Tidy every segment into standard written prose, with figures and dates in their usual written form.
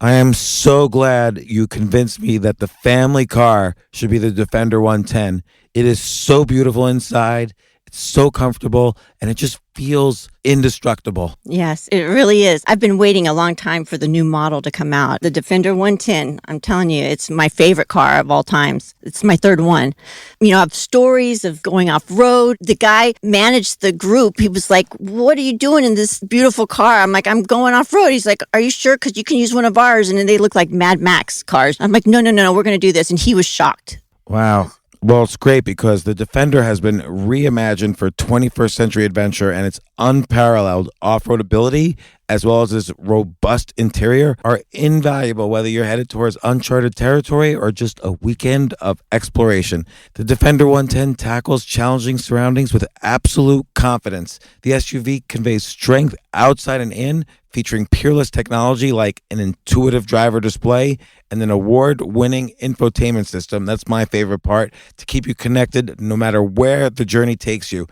I am so glad you convinced me that the family car should be the Defender 110. It is so beautiful inside. It's so comfortable, and it just feels indestructible. Yes, it really is. I've been waiting a long time for the new model to come out. The Defender 110, I'm telling you, it's my favorite car of all times. It's my third one. You know, I have stories of going off-road. The guy managed the group. He was like, what are you doing in this beautiful car? I'm like, I'm going off-road. He's like, are you sure? Because you can use one of ours. And then they look like Mad Max cars. I'm like, no, we're going to do this. And he was shocked. Wow. Well, it's great because the Defender has been reimagined for 21st century adventure, and its unparalleled off-road ability, as well as its robust interior, are invaluable whether you're headed towards uncharted territory or just a weekend of exploration. The Defender 110 tackles challenging surroundings with absolute confidence. The SUV conveys strength outside and in, featuring peerless technology like an intuitive driver display and an award-winning infotainment system. That's my favorite part, to keep you connected no matter where the journey takes you.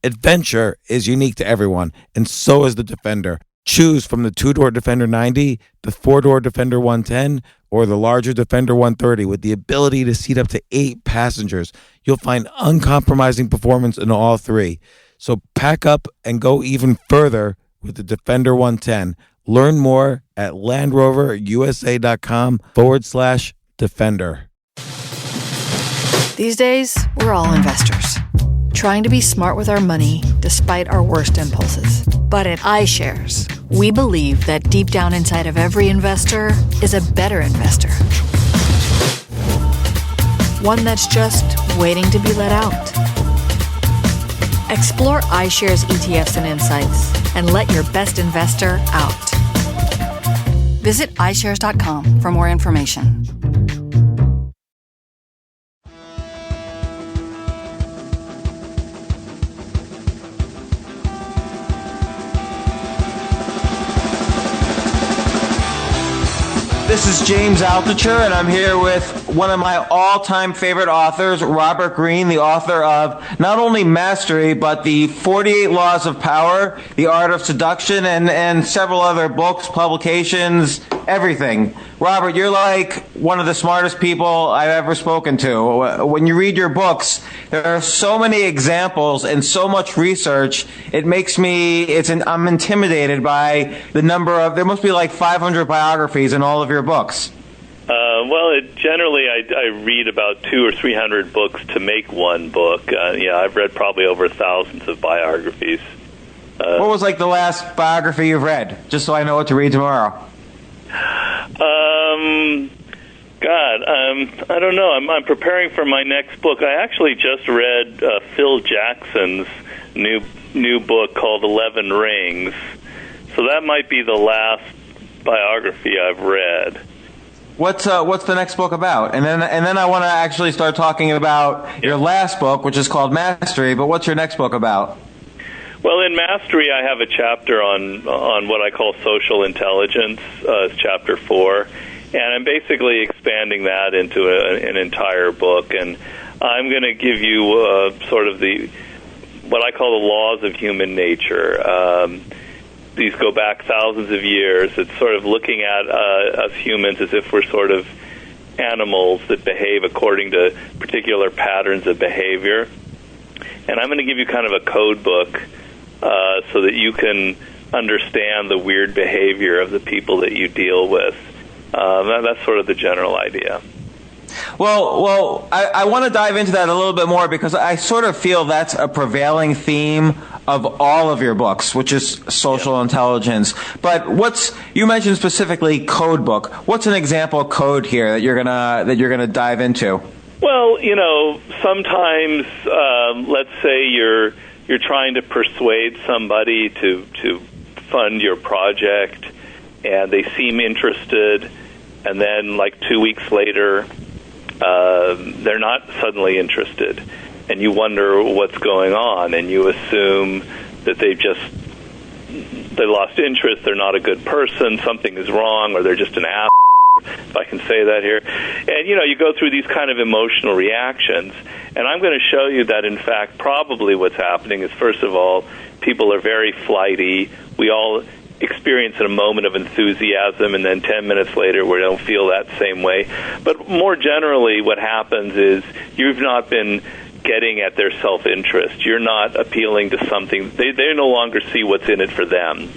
Adventure is unique to everyone, and so is the Defender. Choose from the two-door Defender 90, the four-door Defender 110, or the larger Defender 130 with the ability to seat up to 8 passengers. You'll find uncompromising performance in all three. So pack up and go even further with the Defender 110. Learn more at LandRoverUSA.com/Defender. These days, we're all investors, trying to be smart with our money despite our worst impulses. But at iShares, we believe that deep down inside of every investor is a better investor. One that's just waiting to be let out. Explore iShares ETFs and insights and let your best investor out. Visit iShares.com for more information. This is James Altucher, and I'm here with one of my all-time favorite authors, Robert Greene, the author of not only Mastery, but the 48 Laws of Power, The Art of Seduction, and several other books, publications, everything. Robert, you're like one of the smartest people I've ever spoken to. When you read your books, there are so many examples and so much research. It makes me, I'm intimidated by the number of, there must be like 500 biographies in all of your books. Generally, I read about 200 or 300 books to make one book. I've read probably over thousands of biographies. What was like the last biography you've read? Just so I know what to read tomorrow. I don't know. I'm preparing for my next book. I actually just read Phil Jackson's new book called 11 Rings. So that might be the last biography I've read. What's the next book about? And then I want to actually start talking about your last book, which is called Mastery. But what's your next book about? Well, in Mastery, I have a chapter on what I call social intelligence. It's chapter 4, and I'm basically expanding that into an entire book. And I'm going to give you sort of what I call the laws of human nature. These go back thousands of years. It's sort of looking at us humans as if we're sort of animals that behave according to particular patterns of behavior. And I'm going to give you kind of a code book so that you can understand the weird behavior of the people that you deal with. That's sort of the general idea. Well, I want to dive into that a little bit more because I sort of feel that's a prevailing theme of all of your books, which is social intelligence. But you mentioned specifically code book. What's an example code here that you're gonna dive into? Well, sometimes let's say you're trying to persuade somebody to fund your project, and they seem interested, and then like 2 weeks later, they're not suddenly interested, and you wonder what's going on, and you assume that they lost interest, they're not a good person, something is wrong, or they're just an ass, if I can say that here. And, you go through these kind of emotional reactions, and I'm going to show you that, in fact, probably what's happening is, first of all, people are very flighty. We all experience a moment of enthusiasm, and then 10 minutes later we don't feel that same way. But more generally, what happens is you've not been getting at their self-interest. You're not appealing to something. They no longer see what's in it for them.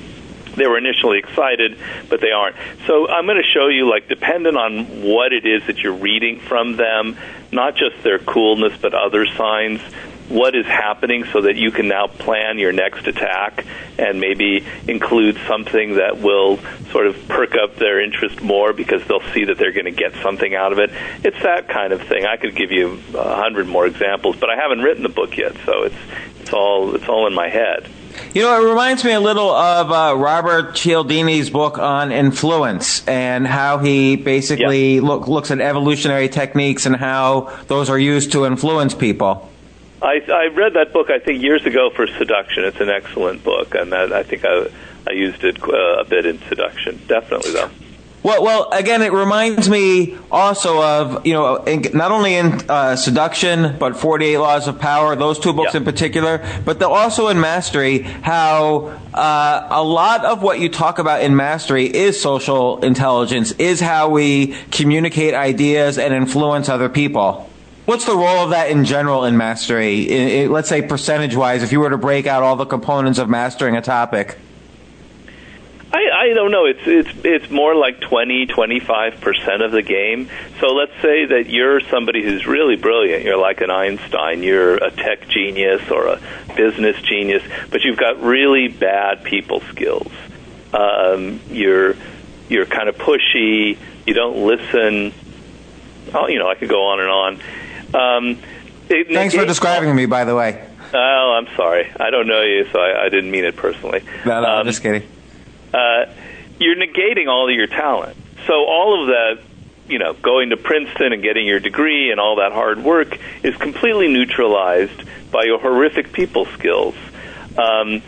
They were initially excited, but they aren't. So I'm going to show you, like, dependent on what it is that you're reading from them, not just their coolness, but other signs, what is happening so that you can now plan your next attack and maybe include something that will sort of perk up their interest more because they'll see that they're going to get something out of it. It's that kind of thing. I could give you 100 more examples, but I haven't written the book yet, so it's all in my head. You know, it reminds me a little of Robert Cialdini's book on influence and how he basically looks at evolutionary techniques and how those are used to influence people. I read that book, I think, years ago for Seduction. It's an excellent book, and I think I used it a bit in Seduction. Definitely, though. Well, again, it reminds me also of, not only in Seduction, but 48 Laws of Power, those two books in particular, but also in Mastery, how a lot of what you talk about in Mastery is social intelligence, is how we communicate ideas and influence other people. What's the role of that in general in Mastery? Let's say percentage-wise, if you were to break out all the components of mastering a topic. I don't know. It's more like 20-25% of the game. So let's say that you're somebody who's really brilliant. You're like an Einstein. You're a tech genius or a business genius, but you've got really bad people skills. You're kind of pushy. You don't listen. I could go on and on. Thanks for describing me, by the way. Oh, I'm sorry. I don't know you, so I didn't mean it personally. No, I'm just kidding. You're negating all of your talent. So all of that, going to Princeton and getting your degree and all that hard work is completely neutralized by your horrific people skills. And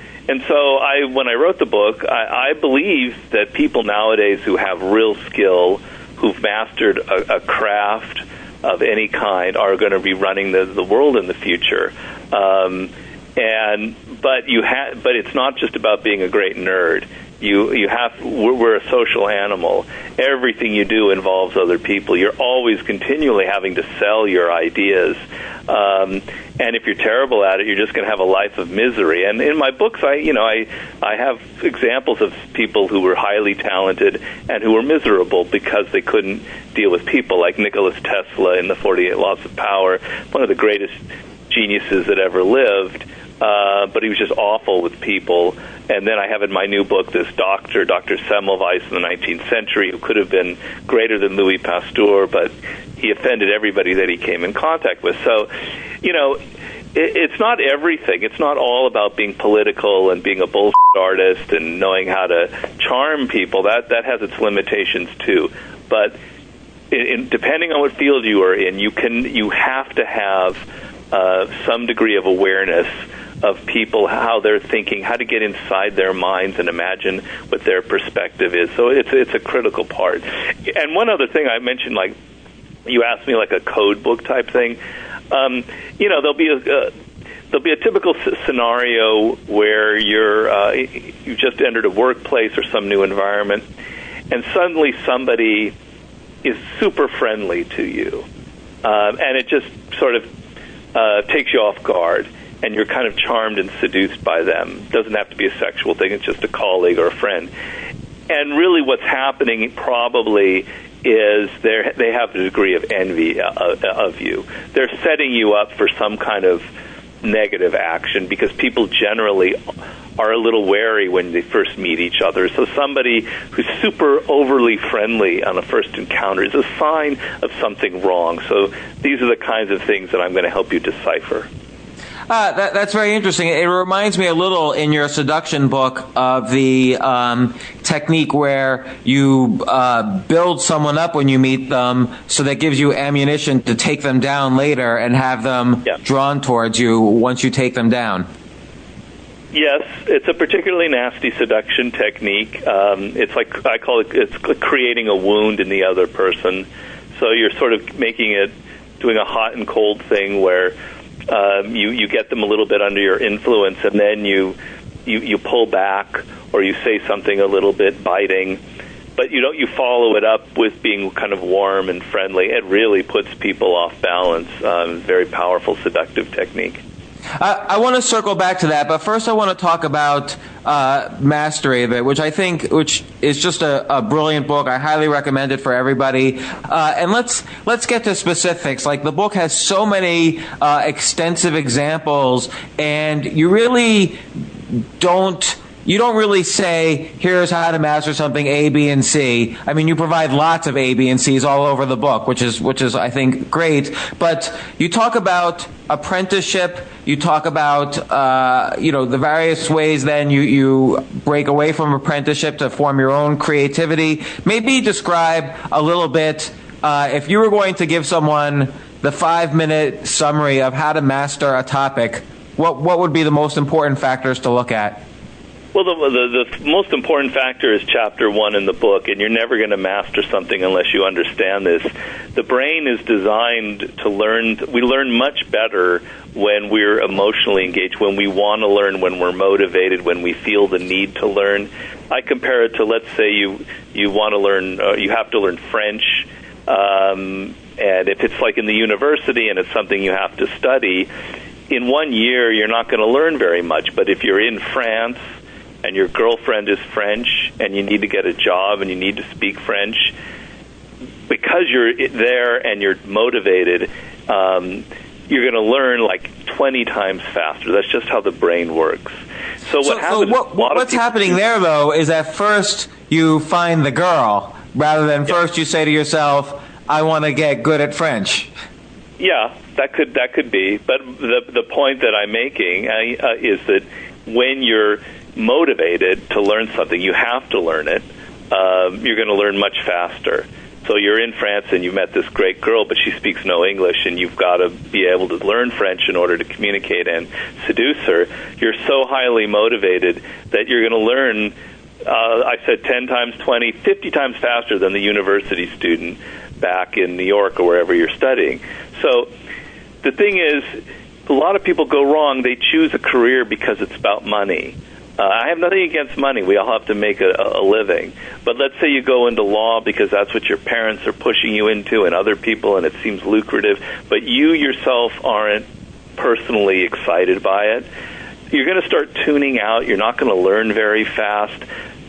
so when I wrote the book, I believe that people nowadays who have real skill, who've mastered a craft of any kind, are going to be running the world in the future. But it's not just about being a great nerd. We're a social animal. Everything you do involves other people. You're always continually having to sell your ideas. And if you're terrible at it, you're just going to have a life of misery. And in my books, I have examples of people who were highly talented and who were miserable because they couldn't deal with people, like Nikola Tesla in the 48 Laws of Power, one of the greatest geniuses that ever lived. But he was just awful with people. And then I have in my new book this Dr. Semmelweis in the 19th century, who could have been greater than Louis Pasteur, but he offended everybody that he came in contact with. So, it's not everything. It's not all about being political and being a bullshit artist and knowing how to charm people. That has its limitations too. But depending on what field you are in, you have to have some degree of awareness of people, how they're thinking, how to get inside their minds and imagine what their perspective is. So it's a critical part. And one other thing I mentioned, like you asked me, like a code book type thing. There'll be a typical scenario where you've just entered a workplace or some new environment, and suddenly somebody is super friendly to you, and it just sort of takes you off guard. And you're kind of charmed and seduced by them. It doesn't have to be a sexual thing. It's just a colleague or a friend. And really what's happening probably is they have a degree of envy of you. They're setting you up for some kind of negative action because people generally are a little wary when they first meet each other. So somebody who's super overly friendly on a first encounter is a sign of something wrong. So these are the kinds of things that I'm going to help you decipher. That's very interesting. It reminds me a little in your seduction book of the technique where you build someone up when you meet them, so that gives you ammunition to take them down later and have them drawn towards you once you take them down. Yes, it's a particularly nasty seduction technique. It's like, I call it's creating a wound in the other person. So you're sort of doing a hot and cold thing where you get them a little bit under your influence, and then you pull back, or you say something a little bit biting, but you follow it up with being kind of warm and friendly. It really puts people off balance. Very powerful seductive technique. I want to circle back to that, but first I want to talk about Mastery of It, which is just a brilliant book. I highly recommend it for everybody. And let's get to specifics. Like, the book has so many extensive examples, and you don't really say, here's how to master something A, B, and C. I mean, you provide lots of A, B, and C's all over the book, which is I think great. But you talk about apprenticeship. You talk about the various ways then you break away from apprenticeship to form your own creativity. Maybe describe a little bit, if you were going to give someone the 5-minute summary of how to master a topic, what would be the most important factors to look at? Well, the most important factor is chapter 1 in the book, and you're never going to master something unless you understand this. The brain is designed to learn. We learn much better when we're emotionally engaged, when we want to learn, when we're motivated, when we feel the need to learn. I compare it to, let's say you want to learn, you have to learn French, and if it's like in the university and it's something you have to study, in 1 year you're not going to learn very much. But if you're in France and your girlfriend is French, and you need to get a job, and you need to speak French, because you're there and you're motivated, you're going to learn like 20 times faster. That's just how the brain works. So what's happening there, though, is at first you find the girl, rather than first you say to yourself, I want to get good at French. Yeah, that could be. But the point that I'm making is that when you're motivated to learn something, you have to learn it, you're going to learn much faster. So you're in France and you met this great girl, but she speaks no English, and you've got to be able to learn French in order to communicate and seduce her. You're so highly motivated that you're going to learn, I said 10 times, 20, 50 times faster than the university student back in New York or wherever you're studying. So the thing is, a lot of people go wrong. They choose a career because it's about money. I have nothing against money. We all have to make a living. But let's say you go into law because that's what your parents are pushing you into, and other people, and it seems lucrative, but you yourself aren't personally excited by it. You're going to start tuning out. You're not going to learn very fast.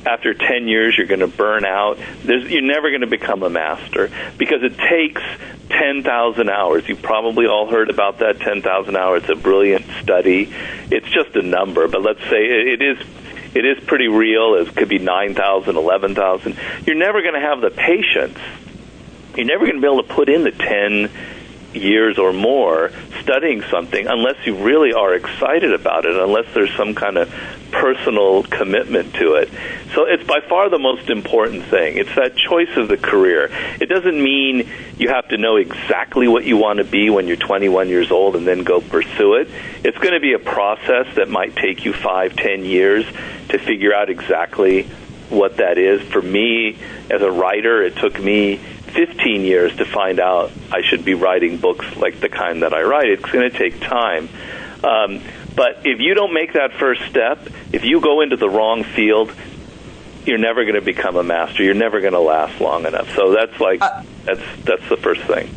After 10 years, you're going to burn out. You're never going to become a master because it takes 10,000 hours. You've probably all heard about that 10,000 hours. It's a brilliant study. It's just a number, but let's say it is pretty real. It could be 9,000, 11,000. You're never going to have the patience. You're never going to be able to put in the 10 years or more studying something unless you really are excited about it, unless there's some kind of personal commitment to it. So it's by far the most important thing. It's that choice of the career. It doesn't mean you have to know exactly what you want to be when you're 21 years old and then go pursue it. It's going to be a process that might take you 5, 10 years to figure out exactly what that is. For me, as a writer, it took me 15 years to find out I should be writing books like the kind that I write. It's going to take time. But if you don't make that first step, if you go into the wrong field, you're never going to become a master. You're never going to last long enough. So that's that's the first thing.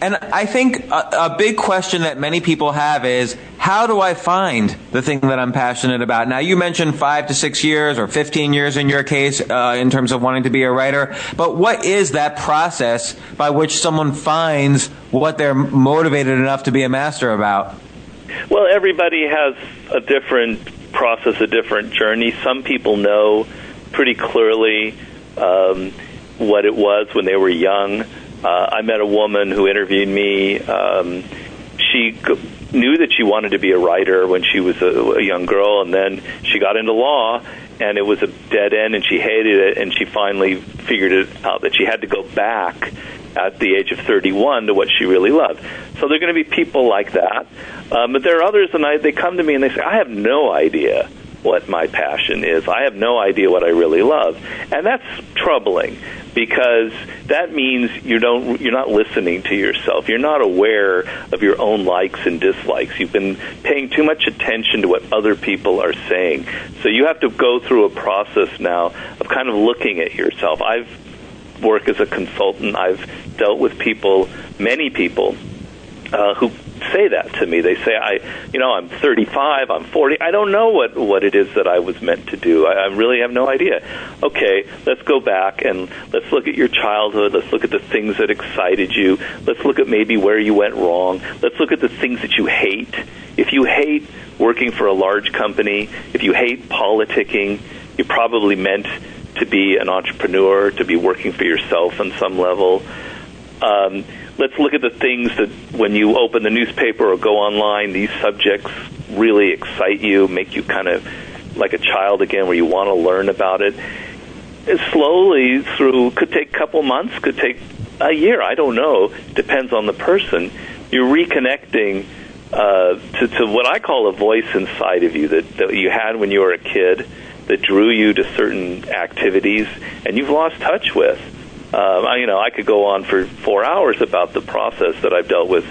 And I think a big question that many people have is, how do I find the thing that I'm passionate about? Now, you mentioned 5 to 6 years or 15 years in your case in terms of wanting to be a writer. But what is that process by which someone finds what they're motivated enough to be a master about? Well, everybody has a different process, a different journey. Some people know pretty clearly what it was when they were young. I met a woman who interviewed me. She knew that she wanted to be a writer when she was a young girl, and then she got into law, and it was a dead end, and she hated it, and she finally figured it out that she had to go back at the age of 31 to what she really loved. So there are going to be people like that. But there are others, and they come to me and they say, I have no idea what my passion is. I have no idea what I really love. And that's troubling, because that means you're not listening to yourself. You're not aware of your own likes and dislikes. You've been paying too much attention to what other people are saying. So you have to go through a process now of kind of looking at yourself. I've worked as a consultant. I've dealt with people, many people, who say that to me. They say, I'm 35, I'm 40. I don't know what it is that I was meant to do. I really have no idea. Okay, let's go back and let's look at your childhood. Let's look at the things that excited you. Let's look at maybe where you went wrong. Let's look at the things that you hate. If you hate working for a large company, if you hate politicking, you're probably meant to be an entrepreneur, to be working for yourself on some level. Let's look at the things that when you open the newspaper or go online, these subjects really excite you, make you kind of like a child again, where you want to learn about it. And slowly through, could take a couple months, could take a year, I don't know, depends on the person. You're reconnecting to what I call a voice inside of you that you had when you were a kid that drew you to certain activities and you've lost touch with. I could go on for 4 hours about the process that I've dealt with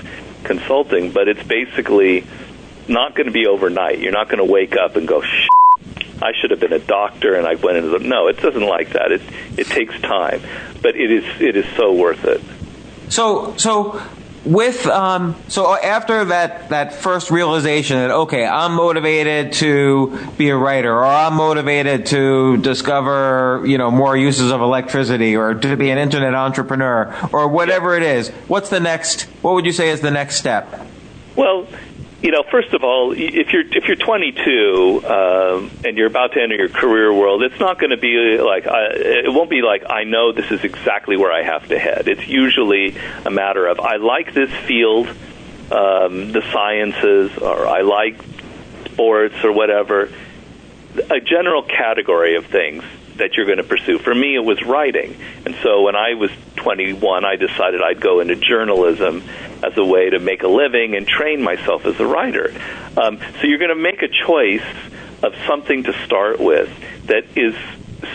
consulting, but it's basically not going to be overnight. You're not going to wake up and go, I should have been a doctor and I went into No, it doesn't like that. It takes time, but it is so worth it. So after that first realization that, okay, I'm motivated to be a writer, or I'm motivated to discover, more uses of electricity, or to be an internet entrepreneur, or whatever it is, what would you say is the next step? Well, first of all, if you're 22 and you're about to enter your career world, it's not going to be like it won't be like I know this is exactly where I have to head. It's usually a matter of I like this field, the sciences, or I like sports or whatever. A general category of things that you're going to pursue. For me, it was writing. And so when I was 21, I decided I'd go into journalism as a way to make a living and train myself as a writer. So you're going to make a choice of something to start with that is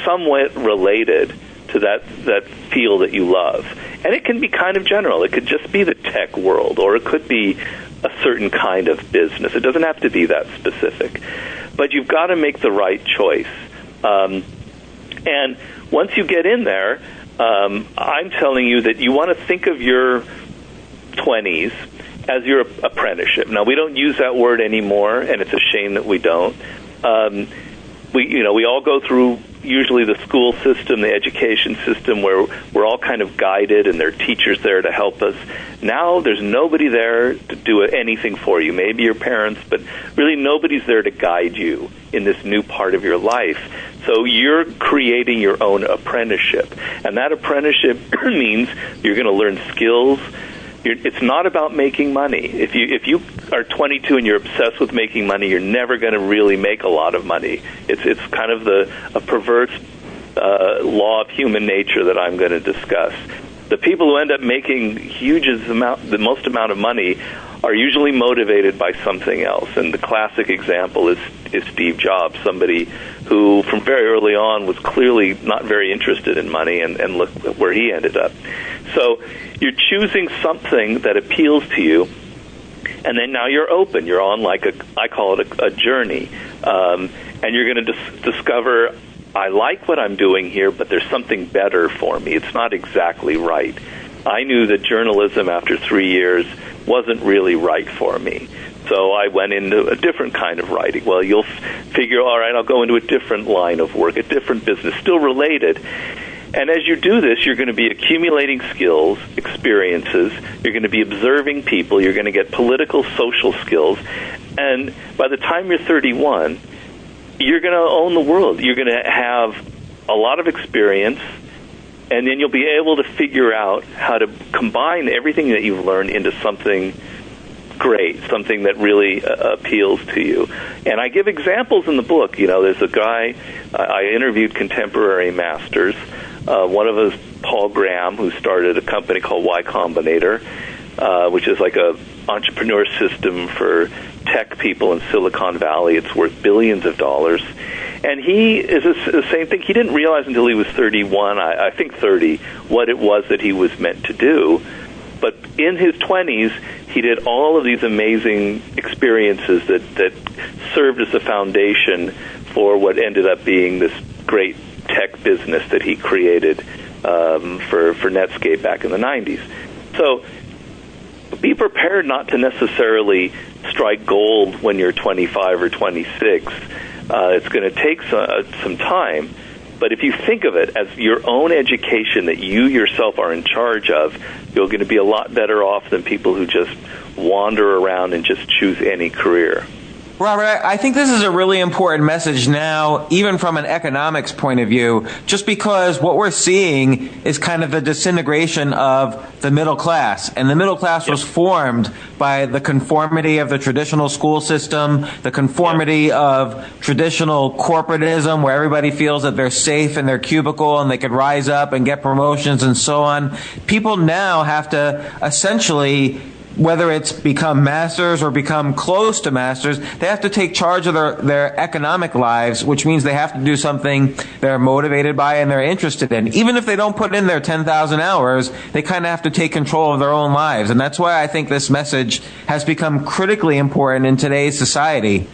somewhat related to that field that you love. And it can be kind of general. It could just be the tech world, or it could be a certain kind of business. It doesn't have to be that specific. But you've got to make the right choice. And once you get in there, I'm telling you that you want to think of your 20s as your apprenticeship. Now, we don't use that word anymore, and it's a shame that we don't. We all go through usually the school system, the education system, where we're all kind of guided and there are teachers there to help us. Now there's nobody there to do anything for you. Maybe your parents, but really nobody's there to guide you in this new part of your life. So you're creating your own apprenticeship. And that apprenticeship means you're going to learn skills. It's not about making money. If you are 22 and you're obsessed with making money, you're never going to really make a lot of money. It's kind of a perverse law of human nature that I'm going to discuss. The people who end up making the most amount of money are usually motivated by something else. And the classic example is Steve Jobs, somebody who from very early on was clearly not very interested in money, and look where he ended up. So you're choosing something that appeals to you, and then now you're open. You're on I call it a journey, and you're going to discover, I like what I'm doing here, but there's something better for me. It's not exactly right. I knew that journalism after 3 years wasn't really right for me. So I went into a different kind of writing. Well, you'll figure, all right, I'll go into a different line of work, a different business, still related. And as you do this, you're going to be accumulating skills, experiences. You're going to be observing people. You're going to get political, social skills. And by the time you're 31, you're going to own the world. You're going to have a lot of experience, and then you'll be able to figure out how to combine everything that you've learned into something great, something that really appeals to you. And I give examples in the book. There's a guy, I interviewed contemporary masters. One of us, Paul Graham, who started a company called Y Combinator, which is like a entrepreneur system for tech people in Silicon Valley. It's worth billions of dollars. And he is the same thing. He didn't realize until he was 31, I think 30, what it was that he was meant to do. But in his 20s, he did all of these amazing experiences that served as a foundation for what ended up being this great tech business that he created for Netscape back in the 90s. So be prepared not to necessarily strike gold when you're 25 or 26. It's going to take some time. But if you think of it as your own education that you yourself are in charge of, you're going to be a lot better off than people who just wander around and just choose any career. Robert, I think this is a really important message now, even from an economics point of view, just because what we're seeing is kind of the disintegration of the middle class. And the middle class was formed by the conformity of the traditional school system, the conformity of traditional corporatism, where everybody feels that they're safe in their cubicle and they could rise up and get promotions and so on. People now have to essentially, whether it's become masters or become close to masters, they have to take charge of their economic lives, which means they have to do something they're motivated by and they're interested in. Even if they don't put in their 10,000 hours, they kind of have to take control of their own lives. And that's why I think this message has become critically important in today's society.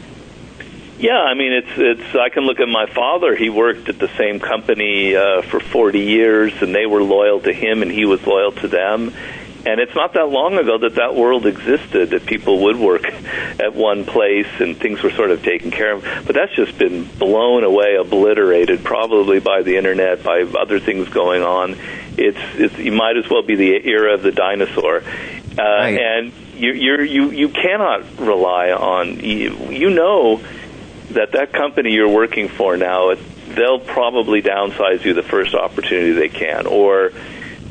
Yeah, I mean, it's. I can look at my father. He worked at the same company for 40 years, and they were loyal to him, and he was loyal to them. And it's not that long ago that world existed, that people would work at one place and things were sort of taken care of. But that's just been blown away, obliterated, probably by the internet, by other things going on. It's you might as well be the era of the dinosaur. Right. And you cannot rely on, you know that company you're working for now, they'll probably downsize you the first opportunity they can, or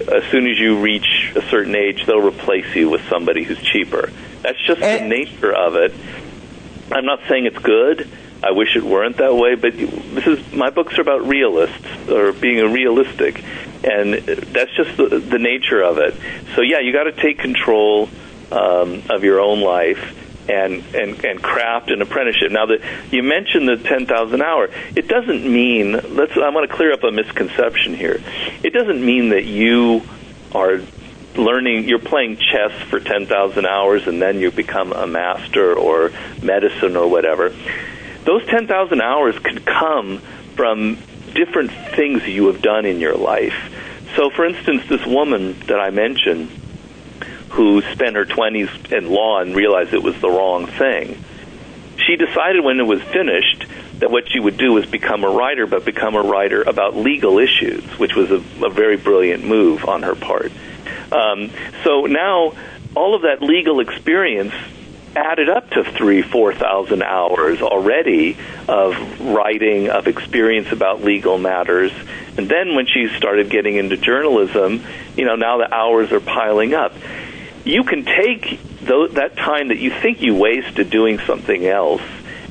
as soon as you reach a certain age, they'll replace you with somebody who's cheaper. That's just the nature of it. I'm not saying it's good. I wish it weren't that way, but my books are about realists, or being realistic, and that's just the nature of it. So yeah, you got to take control of your own life and craft an apprenticeship. Now, that you mentioned the 10,000 hour, it doesn't mean, I want to clear up a misconception here. It doesn't mean that you are you're playing chess for 10,000 hours and then you become a master or medicine or whatever. Those 10,000 hours could come from different things you have done in your life. So, for instance, this woman that I mentioned, who spent her 20s in law and realized it was the wrong thing, she decided when it was finished that what she would do was become a writer, but become a writer about legal issues, which was a very brilliant move on her part. So now all of that legal experience added up to 3,000-4,000 hours already of writing, of experience about legal matters. And then when she started getting into journalism, now the hours are piling up. You can take that time that you think you wasted doing something else,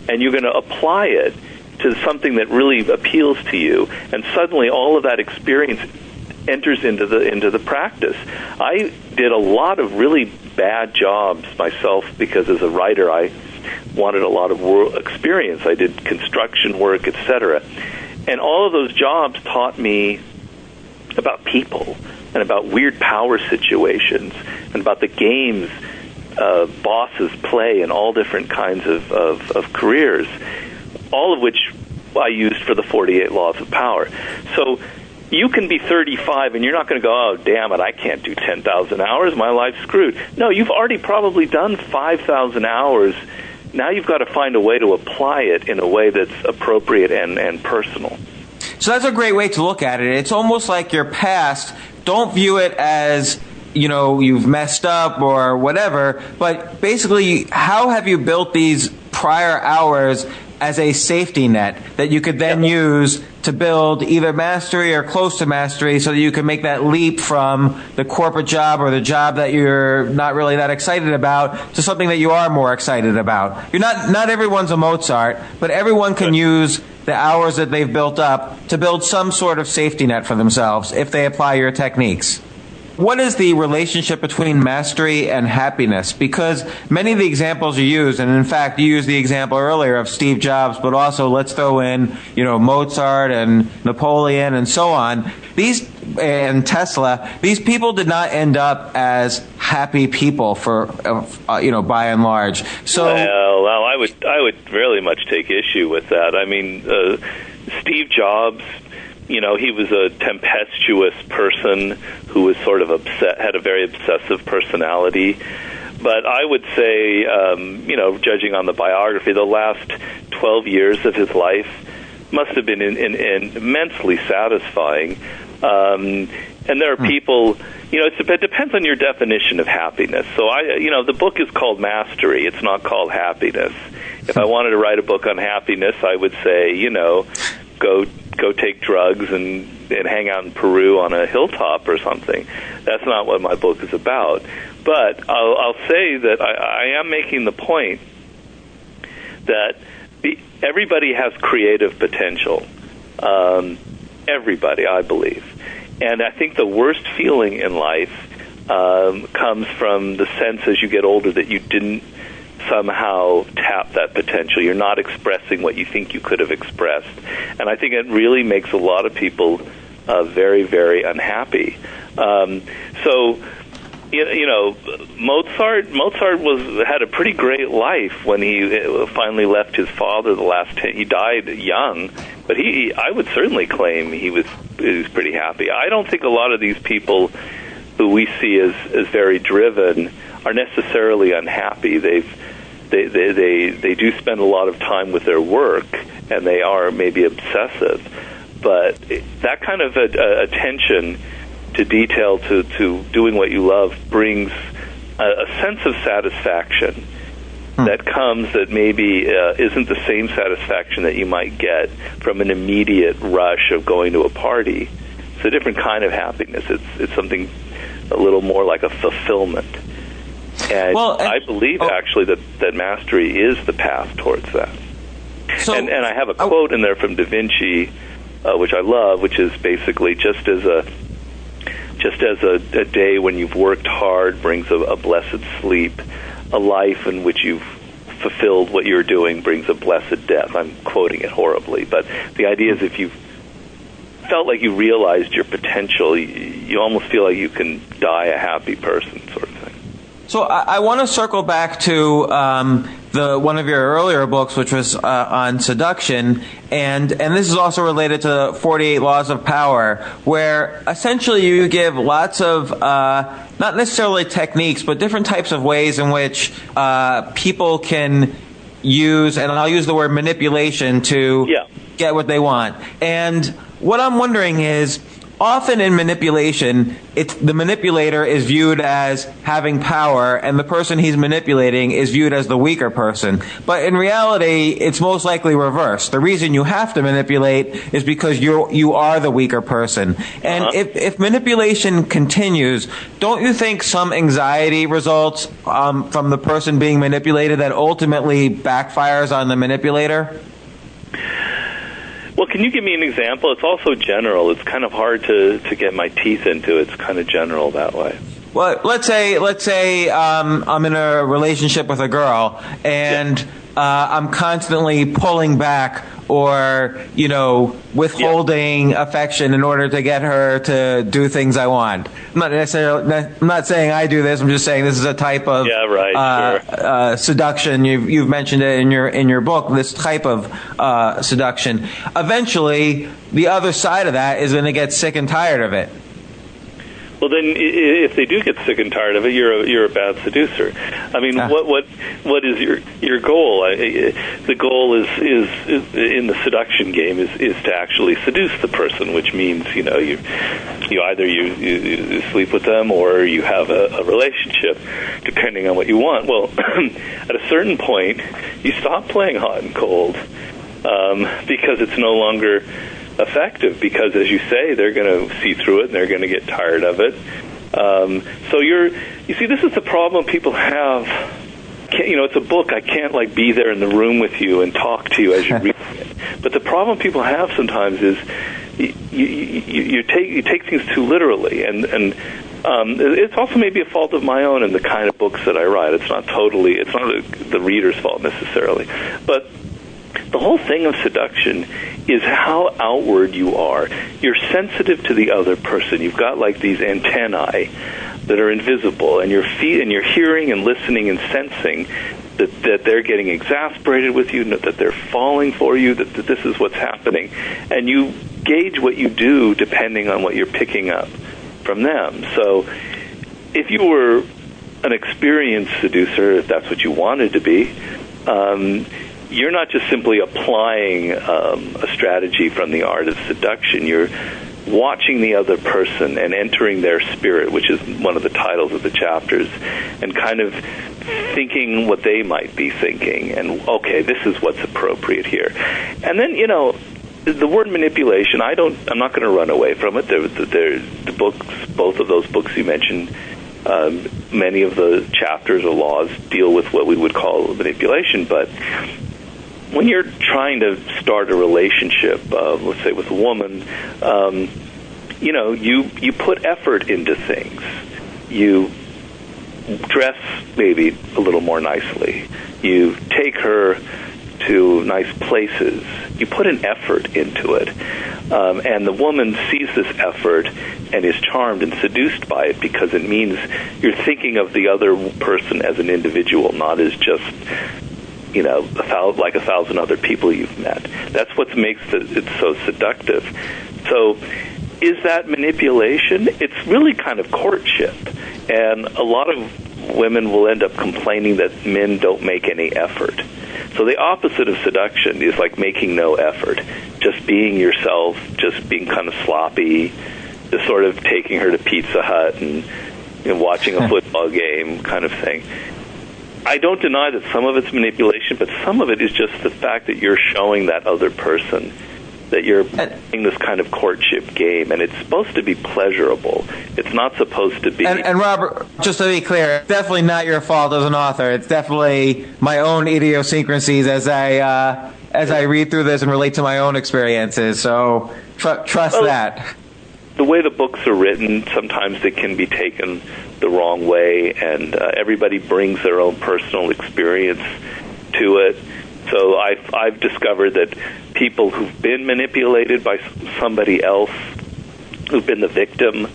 and you're going to apply it to something that really appeals to you, and suddenly all of that experience enters into the practice. I did a lot of really bad jobs myself because as a writer I wanted a lot of experience. I did construction work, etc. And all of those jobs taught me about people and about weird power situations and about the games bosses play in all different kinds of careers, all of which I used for the 48 Laws of Power. So you can be 35 and you're not going to go, oh, damn it, I can't do 10,000 hours, my life's screwed. No, you've already probably done 5,000 hours. Now you've got to find a way to apply it in a way that's appropriate and personal. So that's a great way to look at it. It's almost like your past. Don't view it as, you've messed up or whatever, but basically, how have you built these prior hours as a safety net that you could then use to build either mastery or close to mastery so that you can make that leap from the corporate job or the job that you're not really that excited about to something that you are more excited about. Not everyone's a Mozart, but everyone can use the hours that they've built up to build some sort of safety net for themselves if they apply your techniques. what is the relationship between mastery and happiness? Because many of the examples you use, and in fact, you used the example earlier of Steve Jobs, but also let's throw in, Mozart and Napoleon and so on. And Tesla, these people did not end up as happy people by and large. So, well, I would really much take issue with that. I mean, Steve Jobs, he was a tempestuous person who was sort of had a very obsessive personality. But I would say, judging on the biography, the last 12 years of his life must have been immensely satisfying. And there are people, it depends on your definition of happiness. So the book is called Mastery. It's not called Happiness. If I wanted to write a book on happiness, I would say, go take drugs and hang out in Peru on a hilltop or something. That's not what my book is about. But I'll say that I am making the point that everybody has creative potential. Everybody, I believe. And I think the worst feeling in life comes from the sense as you get older that you didn't somehow tap that potential. You're not expressing what you think you could have expressed. And I think it really makes a lot of people very, very unhappy. Mozart had a pretty great life when he finally left his father. He died young, but I would certainly claim he was pretty happy. I don't think a lot of these people who we see as very driven are necessarily unhappy. They do spend a lot of time with their work, and they are maybe obsessive. But that kind of attention to detail, to doing what you love, brings a sense of satisfaction that comes that maybe isn't the same satisfaction that you might get from an immediate rush of going to a party. It's a different kind of happiness. It's something a little more like a fulfillment. And I believe actually that mastery is the path towards that. And I have a quote in there from Da Vinci, which I love, which is basically just as a day when you've worked hard brings a blessed sleep, a life in which you've fulfilled what you're doing brings a blessed death. I'm quoting it horribly, but the idea is if you felt like you realized your potential, you almost feel like you can die a happy person, sort of thing. So I want to circle back to one of your earlier books, which was on seduction, and this is also related to 48 Laws of Power, where essentially you give lots of not necessarily techniques, but different types of ways in which people can use, and I'll use the word manipulation to get what they want. And what I'm wondering is, often in manipulation, the manipulator is viewed as having power, and the person he's manipulating is viewed as the weaker person. But in reality, it's most likely reversed. The reason you have to manipulate is because you are the weaker person. And if manipulation continues, don't you think some anxiety results from the person being manipulated that ultimately backfires on the manipulator? Well, can you give me an example? It's also general. It's kind of hard to get my teeth into. It's kind of general that way. Well, let's say I'm in a relationship with a girl, and I'm constantly pulling back or, withholding affection in order to get her to do things I want. I'm not saying I do this. I'm just saying this is a type of seduction. You've mentioned it in your book. This type of seduction. Eventually, the other side of that is going to get sick and tired of it. Well, then, if they do get sick and tired of it, you're a bad seducer. I mean, what is your goal? The goal is in the seduction game is to actually seduce the person, which means you either you sleep with them or you have a relationship, depending on what you want. Well, at a certain point, you stop playing hot and cold because it's no longer effective, because as you say, they're going to see through it and they're going to get tired of it. So you see, this is the problem people have. It's a book. I can't be there in the room with you and talk to you as you read it. But the problem people have sometimes is you take things too literally, and It's also maybe a fault of my own in the kind of books that I write. It's not the reader's fault necessarily. But the whole thing of seduction is how outward you are. You're sensitive to the other person. You've got like these antennae that are invisible, and you're hearing and listening and sensing that they're getting exasperated with you, that they're falling for you, that this is what's happening. And you gauge what you do depending on what you're picking up from them. So if you were an experienced seducer, if that's what you wanted to be, you're not just simply applying a strategy from the art of seduction. You're watching the other person and entering their spirit, which is one of the titles of the chapters, and kind of thinking what they might be thinking, and okay, this is what's appropriate here. And then, the word manipulation, I'm not going to run away from it. The books, both of those books you mentioned, many of the chapters or laws deal with what we would call manipulation. But when you're trying to start a relationship, let's say with a woman, you put effort into things. You dress maybe a little more nicely. You take her to nice places. You put an effort into it. And the woman sees this effort and is charmed and seduced by it because it means you're thinking of the other person as an individual, not as just, like 1,000 other people you've met. That's what makes it so seductive. So is that manipulation? It's really kind of courtship. And a lot of women will end up complaining that men don't make any effort. So the opposite of seduction is like making no effort, just being yourself, just being kind of sloppy, just sort of taking her to Pizza Hut and watching a football game kind of thing. I don't deny that some of it's manipulation, but some of it is just the fact that you're showing that other person that you're playing this kind of courtship game, and it's supposed to be pleasurable. It's not supposed to be... And Robert, just to be clear, it's definitely not your fault as an author. It's definitely my own idiosyncrasies as I read through this and relate to my own experiences. So trust that. The way the books are written, sometimes they can be taken the wrong way, and everybody brings their own personal experience to it. So I've discovered that people who've been manipulated by somebody else, who've been the victim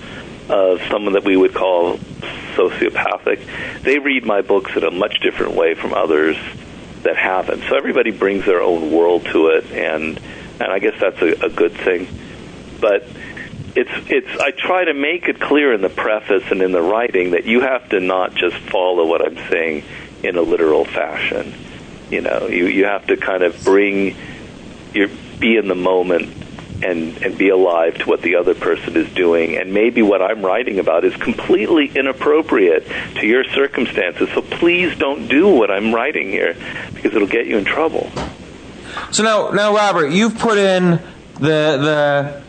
of someone that we would call sociopathic, they read my books in a much different way from others that haven't. So everybody brings their own world to it, and I guess that's a good thing. But I try to make it clear in the preface and in the writing that you have to not just follow what I'm saying in a literal fashion. You have to kind of be in the moment and be alive to what the other person is doing. And maybe what I'm writing about is completely inappropriate to your circumstances. So please don't do what I'm writing here, because it'll get you in trouble. So now, Robert, you've put in the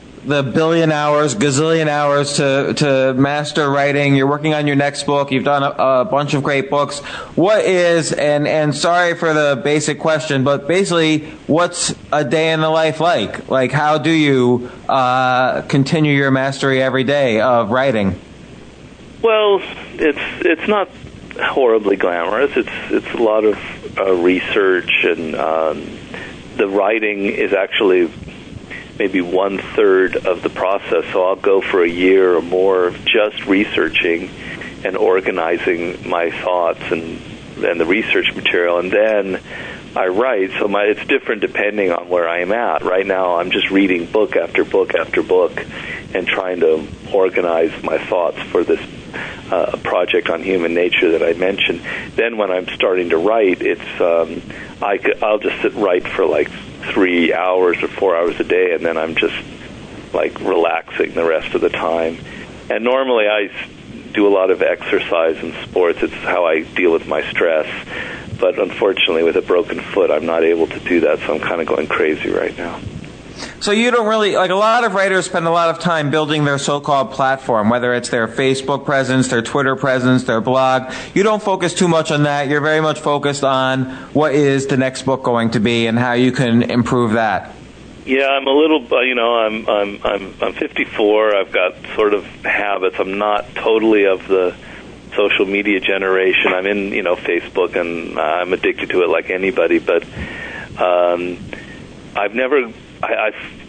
billion hours, gazillion hours to master writing. You're working on your next book. You've done a bunch of great books. What is, and sorry for the basic question, but basically, what's a day in the life like? Like, how do you continue your mastery every day of writing? Well, it's not horribly glamorous. It's a lot of research, and the writing is actually maybe 1/3 of the process. So I'll go for a year or more just researching and organizing my thoughts and the research material, and then I write. So it's different depending on where I am at. Right now I'm just reading book after book after book and trying to organize my thoughts for this project on human nature that I mentioned. Then when I'm starting to write, I'll just write for like 3 hours or 4 hours a day, and then I'm just like relaxing the rest of the time. And normally I do a lot of exercise and sports. It's how I deal with my stress. But unfortunately, with a broken foot, I'm not able to do that, so I'm kind of going crazy right now. So you don't really, like a lot of writers spend a lot of time building their so-called platform, whether it's their Facebook presence, their Twitter presence, their blog. You don't focus too much on that. You're very much focused on what is the next book going to be and how you can improve that. Yeah, I'm a little. I'm 54. I've got sort of habits. I'm not totally of the social media generation. I'm in, Facebook, and I'm addicted to it like anybody. But I've never.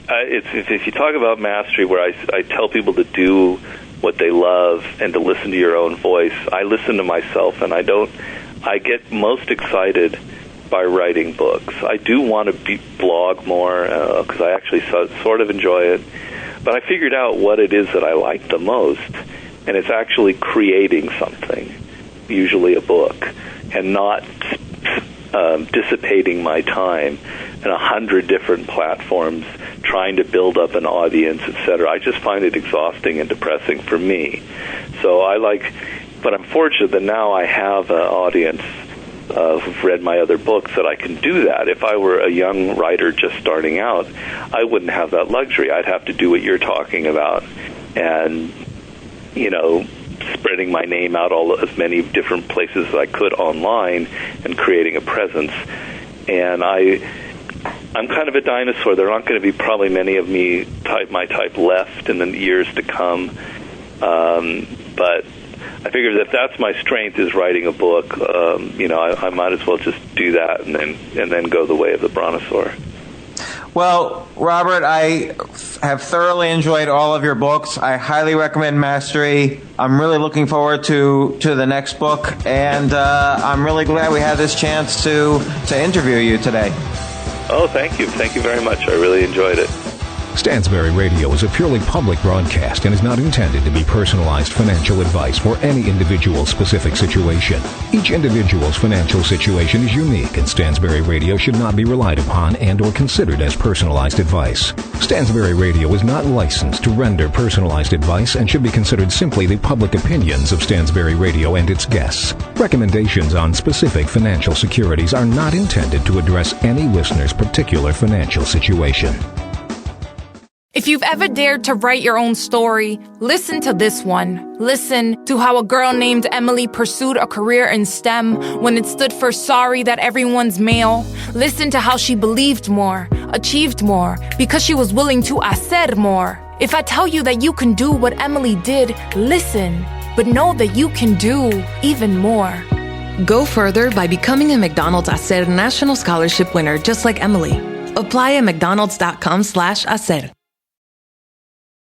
If you talk about mastery, where I tell people to do what they love and to listen to your own voice, I listen to myself, and I get most excited by writing books. I do want to blog more because I actually sort of enjoy it. But I figured out what it is that I like the most, and it's actually creating something, usually a book, and not dissipating my time in 100 different platforms trying to build up an audience, etc. I just find it exhausting and depressing for me. So but I'm fortunate that now I have an audience who've read my other books that I can do that. If I were a young writer just starting out, I wouldn't have that luxury. I'd have to do what you're talking about and, spreading my name out as many different places as I could online and creating a presence. And I'm kind of a dinosaur. There aren't going to be probably many of my type left in the years to come. But I figured if that's my strength is writing a book, I might as well just do that and then go the way of the brontosaur. Well, Robert, I have thoroughly enjoyed all of your books. I highly recommend Mastery. I'm really looking forward to the next book, and I'm really glad we had this chance to interview you today. Oh, thank you. Thank you very much. I really enjoyed it. Stansberry Radio is a purely public broadcast and is not intended to be personalized financial advice for any individual specific situation. Each individual's financial situation is unique, and Stansberry Radio should not be relied upon and or considered as personalized advice. Stansberry Radio is not licensed to render personalized advice and should be considered simply the public opinions of Stansberry Radio and its guests. Recommendations on specific financial securities are not intended to address any listener's particular financial situation. If you've ever dared to write your own story, listen to this one. Listen to how a girl named Emily pursued a career in STEM when it stood for sorry that everyone's male. Listen to how she believed more, achieved more, because she was willing to hacer more. If I tell you that you can do what Emily did, listen, but know that you can do even more. Go further by becoming a McDonald's Hacer National Scholarship winner just like Emily. Apply at mcdonalds.com/hacer.